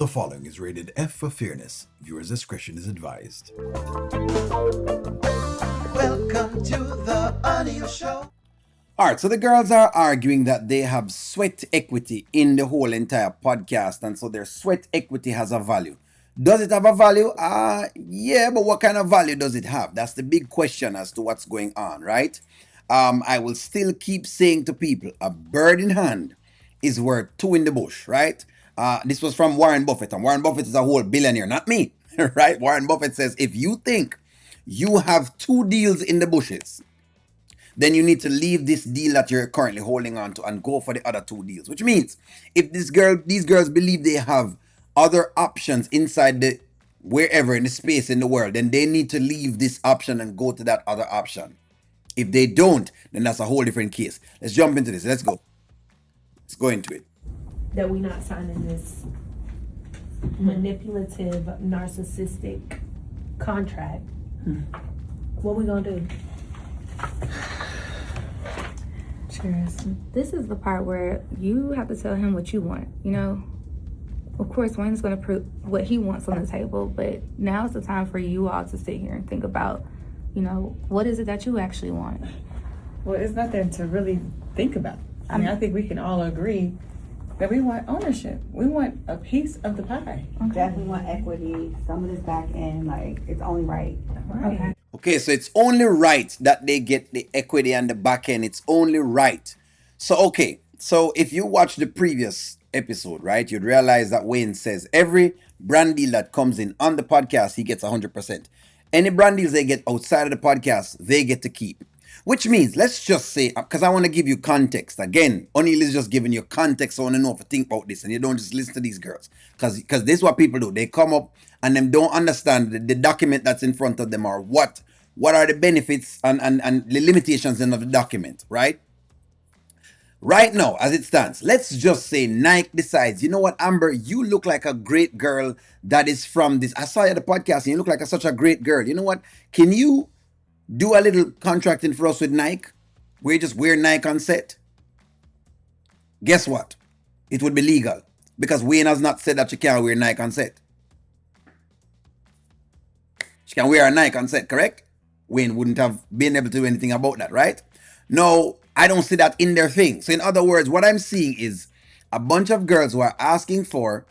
The following is rated F for fairness. Viewers' discretion is advised. Welcome to the audio show. Alright, so the girls are arguing that they have sweat equity in the whole entire podcast, and so their sweat equity has a value. Does it have a value? Yeah, but what kind of value does it have? That's the big question as to what's going on, right? I will still keep saying to people, a bird in hand is worth two in the bush, right? This was from Warren Buffett, and Warren Buffett is a whole billionaire, not me, right? Warren Buffett says, if you think you have two deals in the bushes, then you need to leave this deal that you're currently holding on to and go for the other two deals. Which means, if these girls believe they have other options inside the wherever in the space in the world, then they need to leave this option and go to that other option. If they don't, then that's a whole different case. Let's jump into this. Let's go. Let's go into it. That we not signing this manipulative, narcissistic contract. What we gonna do? Cheers. This is the part where you have to tell him what you want, you know? Of course, Wayne's going to put what he wants on the table, but now's the time for you all to sit here and think about, you know, what is it that you actually want? Well, it's nothing to really think about. I mean, I think we can all agree that we want ownership. We want a piece of the pie. Definitely want equity. Some of this back end, like, it's only right. Okay. Okay, so it's only right that they get the equity and the back end. It's only right. So, okay, so if you watch the previous episode, right, you'd realize that Wayne says every brand deal that comes in on the podcast, he gets 100%. Any brand deals they get outside of the podcast, they get to keep. Which means, let's just say, because I want to give you context. Again, O'Neill is just giving you context, so I want to know if you think about this and you don't just listen to these girls. Because this is what people do. They come up and them don't understand the document that's in front of them, or what are the benefits and the limitations in the document, right? Right now, as it stands, let's just say Nike decides, you know what, Amber, you look like a great girl that is from this. I saw you at the podcast and you look like such a great girl. You know what? Can you do a little contracting for us with Nike? Where you just wear Nike on set? Guess what? It would be legal. Because Wayne has not said that she can't wear Nike on set. She can wear a Nike on set, correct? Wayne wouldn't have been able to do anything about that, right? No, I don't see that in their thing. So in other words, what I'm seeing is a bunch of girls who are asking for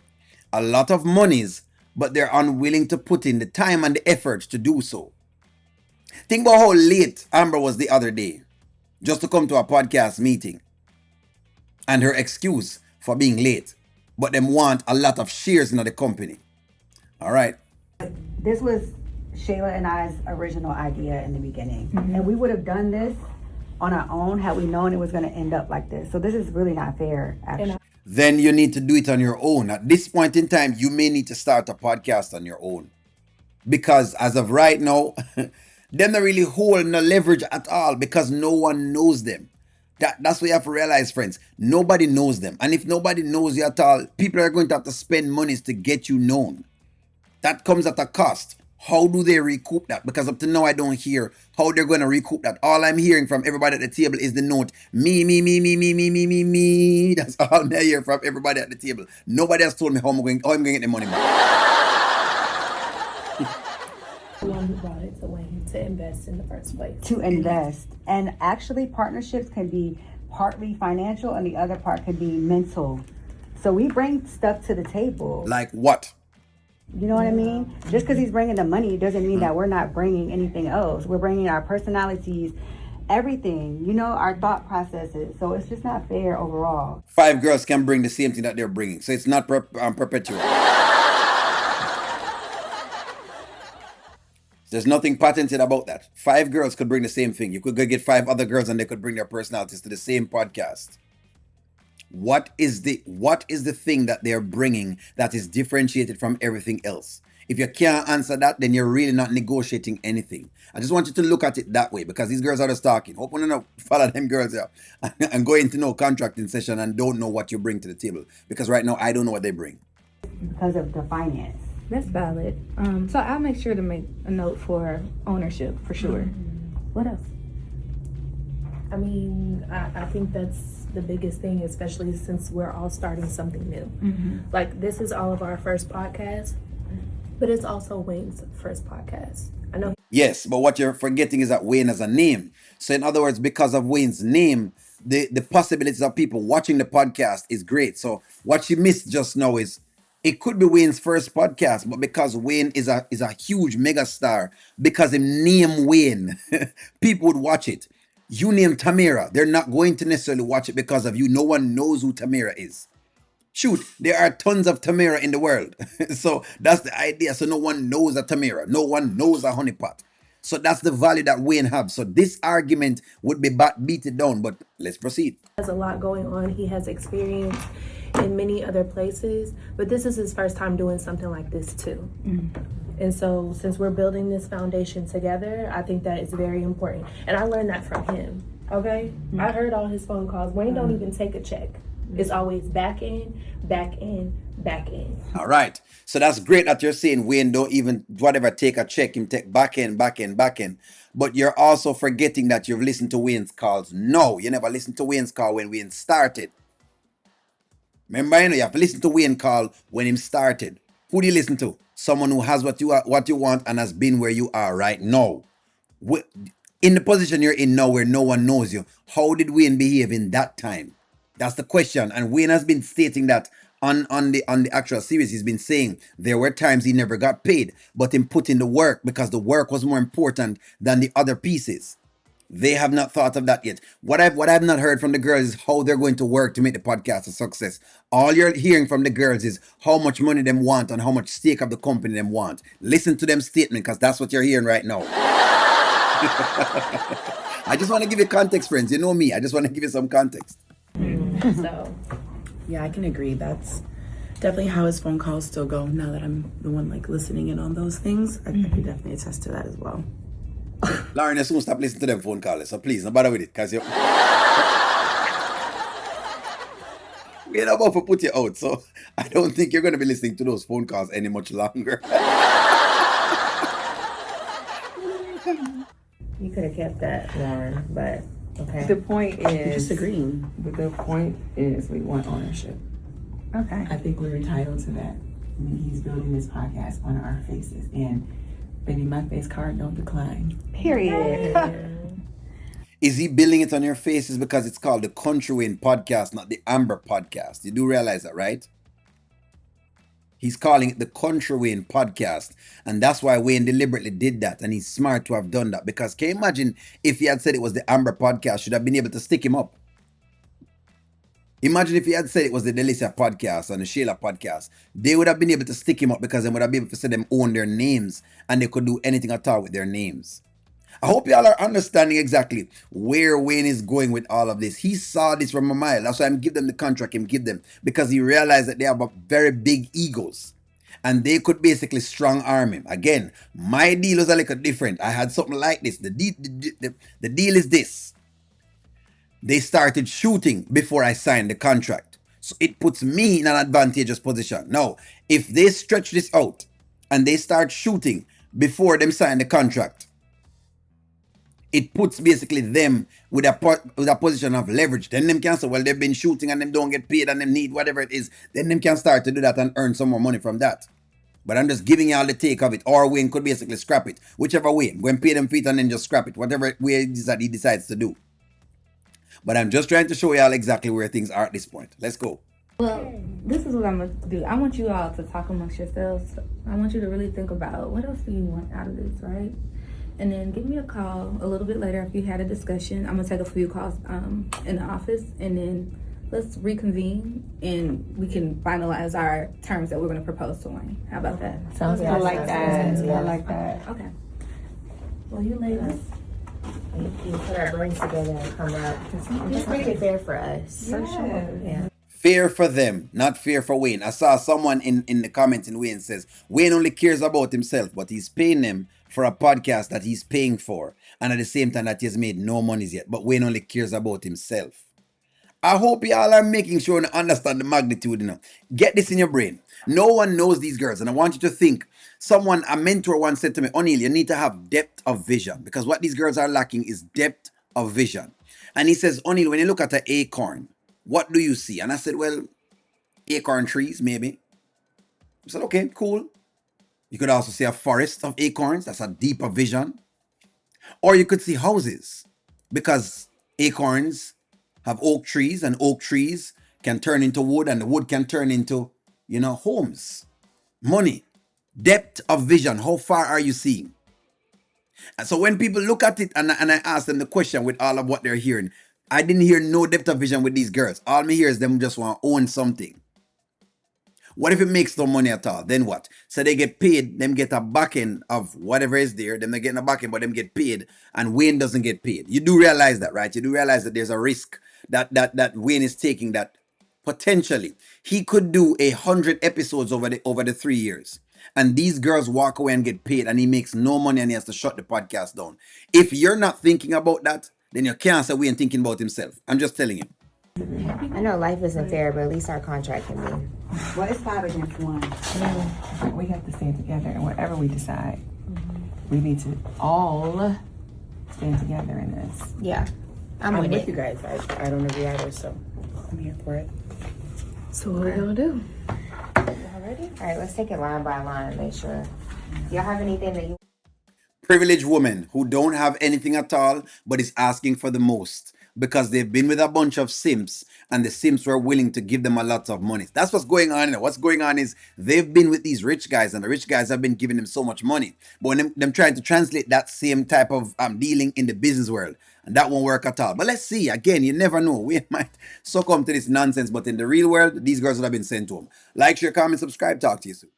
a lot of monies, but they're unwilling to put in the time and the effort to do so. Think about how late Amber was the other day just to come to a podcast meeting, and her excuse for being late, but them want a lot of shares in the company. All right. This was Shayla and I's original idea in the beginning. And we would have done this on our own had we known it was going to end up like this. So this is really not fair, actually. Then you need to do it on your own. At this point in time, you may need to start a podcast on your own. Because as of right now, they're not really holding no leverage at all because no one knows them. That's what you have to realize, friends. Nobody knows them. And if nobody knows you at all, people are going to have to spend monies to get you known. That comes at a cost. How do they recoup that? Because up to now, I don't hear how they're going to recoup that. All I'm hearing from everybody at the table is the note, me. That's all I hear from everybody at the table. Nobody has told me how I'm going to get the money back. The one who brought it to Wayne to invest in the first place. To invest. And actually, partnerships can be partly financial and the other part can be mental. So we bring stuff to the table. Like what? You know what I mean? Just because he's bringing the money doesn't mean that we're not bringing anything else. We're bringing our personalities, everything, you know, our thought processes. So it's just not fair overall. 5 girls can bring the same thing that they're bringing. So it's not perpetual. There's nothing patented about that. 5 girls could bring the same thing. You could go get 5 other girls and they could bring their personalities to the same podcast. What is the thing that they're bringing that is differentiated from everything else? If you can't answer that, then you're really not negotiating anything. I just want you to look at it that way because these girls are just talking. Hope you know, follow them girls here and go into no contracting session and don't know what you bring to the table. Because right now, I don't know what they bring. Because of the finance. That's valid. So I'll make sure to make a note for ownership for sure. What else? I mean, I think that's the biggest thing, especially since we're all starting something new. Like, this is all of our first podcast, but it's also Wayne's first podcast. I know. Yes, but what you're forgetting is that Wayne has a name. So in other words, because of Wayne's name, the possibilities of people watching the podcast is great. So what you missed just now is it could be Wayne's first podcast, but because Wayne is a huge mega star, because him name Wayne, people would watch it. You name Tamira, they're not going to necessarily watch it because of you. No one knows who Tamira is. Shoot, there are tons of Tamira in the world. So that's the idea. So no one knows a Tamira. No one knows a honeypot. So that's the value that Wayne have. So this argument would be beaten down, but let's proceed. Has a lot going on. He has experience in many other places, but this is his first time doing something like this too. And so since we're building this foundation together, I think that is very important. And I learned that from him. Okay? I heard all his phone calls. Wayne don't even take a check. It's always back in, back in, back in. All right. So that's great that you're saying Wayne don't even whatever take a check, him take back end, back end, back end. But you're also forgetting that you've listened to Wayne's calls. No, you never listened to Wayne's call when Wayne started. Remember, you have to listen to Wayne call when him started. Who do you listen to? Someone who has what you want and has been where you are right now. In the position you're in now where no one knows you, how did Wayne behave in that time? That's the question. And Wayne has been stating that on the actual series. He's been saying there were times he never got paid, but him put in the work because the work was more important than the other pieces. They have not thought of that yet. What I've not heard from the girls is how they're going to work to make the podcast a success. All you're hearing from the girls is how much money them want and how much stake of the company them want. Listen to them statement because that's what you're hearing right now. I just want to give you context, friends. You know me. I just want to give you some context. So Yeah, I can agree. That's definitely how his phone calls still go. Now that I'm the one like listening in on those things, I can definitely attest to that as well. Lauren, you soon stop listening to them phone calls. So please, don't bother with it. Because you... we're not about to put you out. So I don't think you're going to be listening to those phone calls any much longer. you could have kept that, Lauren, but okay. The point is, Disagreeing. but the point is, we want ownership. Okay. I think we're entitled to that. I mean, he's building this podcast on our faces, and baby, my face card don't decline. Period. Is he building it on your faces because it's called the Kountry Wayne podcast, not the Amber podcast? You do realize that, right? He's calling it the Kountry Wayne podcast. And that's why Wayne deliberately did that. And he's smart to have done that. Because can you imagine if he had said it was the Amber podcast, should have been able to stick him up? Imagine if he had said it was the Delicia podcast and the Sheila podcast. They would have been able to stick him up because they would have been able to say them own their names and they could do anything at all with their names. I hope y'all are understanding exactly where Wayne is going with all of this. He saw this from a mile. That's why I'm give them the contract him give them. Because he realized that they have very big egos. And they could basically strong arm him. Again, my deal was a little different. I had something like this. The deal is this. They started shooting before I signed the contract. So it puts me in an advantageous position. Now, if they stretch this out and they start shooting before them sign the contract, it puts basically them with a position of leverage. Then them can say, well, they've been shooting and them don't get paid and them need whatever it is. Then them can start to do that and earn some more money from that. But I'm just giving y'all the take of it. Or Wayne could basically scrap it. Whichever way. Go and pay them feet and then just scrap it. Whatever way it is that he decides to do. But I'm just trying to show y'all exactly where things are at this point. Let's go. Well, this is what I'm going to do. I want you all to talk amongst yourselves. I want you to really think about what else do you want out of this, right? And then give me a call a little bit later if you had a discussion. I'm going to take a few calls in the office, and then let's reconvene and we can finalize our terms that we're going to propose to Wayne. How about that? Sounds good. I like that. I like that. Okay. Well, you ladies. You put our brains together and come up. Just make it fair for us. For sure. Yeah. Fair for them, not fair for Wayne. I saw someone in the comments in Wayne says, Wayne only cares about himself, but he's paying them for a podcast that he's paying for. And at the same time that he has made no monies yet. But Wayne only cares about himself. I hope y'all are making sure to understand the magnitude. You know. Get this in your brain. No one knows these girls. And I want you to think. A mentor once said to me, O'Neill, you need to have depth of vision. Because what these girls are lacking is depth of vision. And he says, O'Neill, when you look at an acorn, What do you see? And I said, well, acorn trees, maybe. I said, okay, cool. You could also see a forest of acorns. That's a deeper vision. Or you could see houses, because acorns have oak trees, and oak trees can turn into wood, and the wood can turn into, homes, money, depth of vision. How far are you seeing? And so when people look at it, and I ask them the question with all of what they're hearing, I didn't hear no depth of vision with these girls. All me hear is them just want to own something. What if it makes no money at all? Then what? So they get paid, them get a back end of whatever is there, then they get a back end, but them get paid, and Wayne doesn't get paid. You do realize that, right? You do realize that there's a risk that Wayne is taking, that potentially he could do 100 episodes over the 3 years. And these girls walk away and get paid, and he makes no money, and he has to shut the podcast down. If you're not thinking about that, then you can't say Wayne thinking about himself. I'm just telling you. I know life isn't fair, but at least our contract can be. Well, it's 5 against 1. We have to stand together, and whatever we decide, we need to all stand together in this. Yeah, I'm I'm with with it. you guys. I don't agree either, so I'm here for it. So what we gonna do? All right, let's take it line by line and make sure. Y'all have anything that you Privileged women who don't have anything at all but is asking for the most because they've been with a bunch of simps, and the simps were willing to give them a lot of money. That's what's going on. What's going on is they've been with these rich guys, and the rich guys have been giving them so much money. But when them trying to translate that same type of dealing in the business world, and that won't work at all. But let's see. Again, you never know. We might succumb to this nonsense, but in the real world, these girls would have been sent home. Like, share, comment, subscribe. Talk to you soon.